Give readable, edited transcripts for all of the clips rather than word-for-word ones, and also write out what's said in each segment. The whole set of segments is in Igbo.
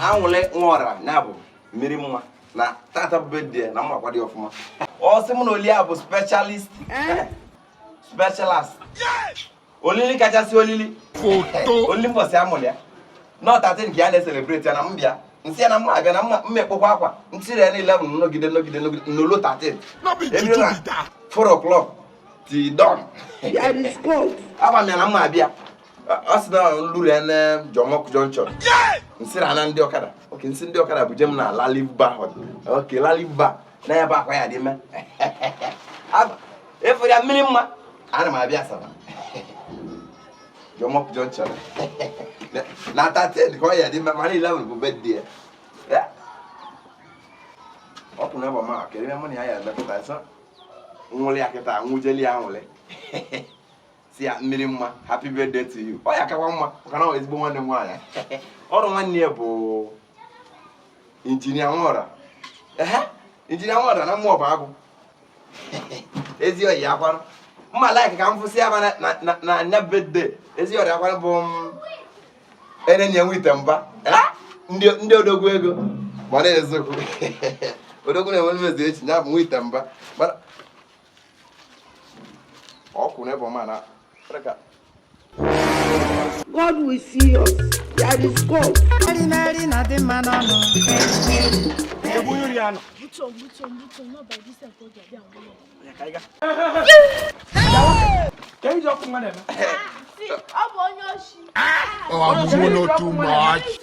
anwule nwora na bụ mmiri mma na tata birthday na mma kwadi ofuma o si mu no oli abu specialist specialist olili kachasi olili photo olili mbosi amulia not atin ki ane celebrate na mbia nsi na mma aga na mma mmekpokwa akwa ntire na 11 nogide no lo 13 emi na 4 o'clock ti dawn ya is cold aba me na mma abia asina luru ene jomok junction nsira na ndi okada okay nsi ndi okada bujem na laliva okay laliva na ya ba kwa ya di me aba efori amini mma ana ma abia saba jomok junction na 13 ko ya di me mani 11 bu birthday ya opu na ba ma kere me mani ya da ta sa nwule akita nwujeli anwule Sia Mirimma, happy birthday to you. Oh, ya kawama, kana ezigbo nwanne nwanya. Ọrụ nwanne ya bụ engineer Nwora. Engineer Nwora na mmụọ bụ agụ. Ezi oyi akwa. Mma like ka m fụsị aba na birthday. Ezi oyi akwa bụ enenye nwite mba. Ndị odogwu ego. Gbara ezokwu. Odogwu na-enwe mmezu echi na bụ nwite mba. Ọkụ na ebe mana God will see us. That is God. Mary na the man on. Mucho, not by this time for the Kaiga. Can you talk to me? See, I'm on your sheet. Oh, I'm not too much.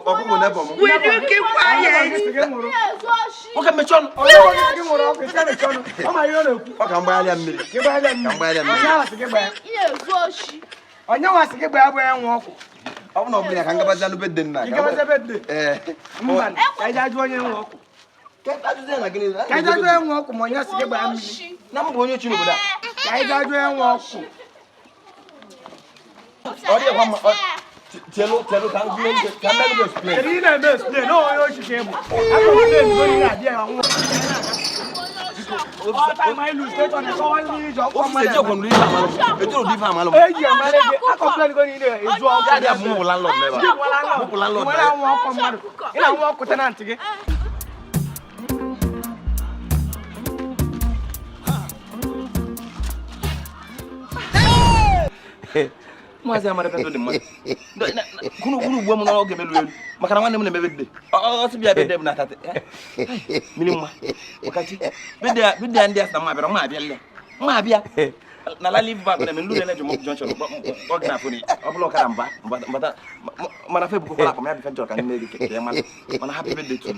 Ọkụ na ebe m. Will you keep quiet? Oke mechọn. Ọ ka mgbaghalịa mmiri. Ka mgbaghalịa mmiri. Onye wasị gị gba abụ enwe ọkụ. Ọ bụ na ọ bụla ka ngabazi anụ bedde nna. Ngabazi bedde. Mba, ka ị ajụ onye enwe ọkụ. Ka ị ajụ na gịnị? Ka ị ajụ enwe ọkụ ma onye sị gị gba mmiri. Na mbụ onye Chineke da. Ka ị ajụ enwe ọkụ. Ọ dị kwa ma telo ka m explain. Kedu ị na-eme explain? No onye ochike bụ. Aka m na-ezigo ihe na-adị ya nwụ. All time I lose, they don't know what you do. Officer Joe kon rifa malo. Ejo di fa malo. Eji amale ge complain go ni le eju o Ya dia mu landlord never. Mu landlord. Wala won ko madu. Ina won ko tenant ge. Mwazi amare peto de mo. Kunu gbo mu na oge melu elu. Maka na nwanne m na mebede. O si bia bede m na tate. Milimma. Wakati bede ndị asa ma bịara ma abịa le. Ma abịa. Na la live back na me lure na jomo junction. O gna foni. O blo kara mba. Mana fe buko kola ko me abịa fe jọrọ ka nne gị ke. Mana happy birthday to you.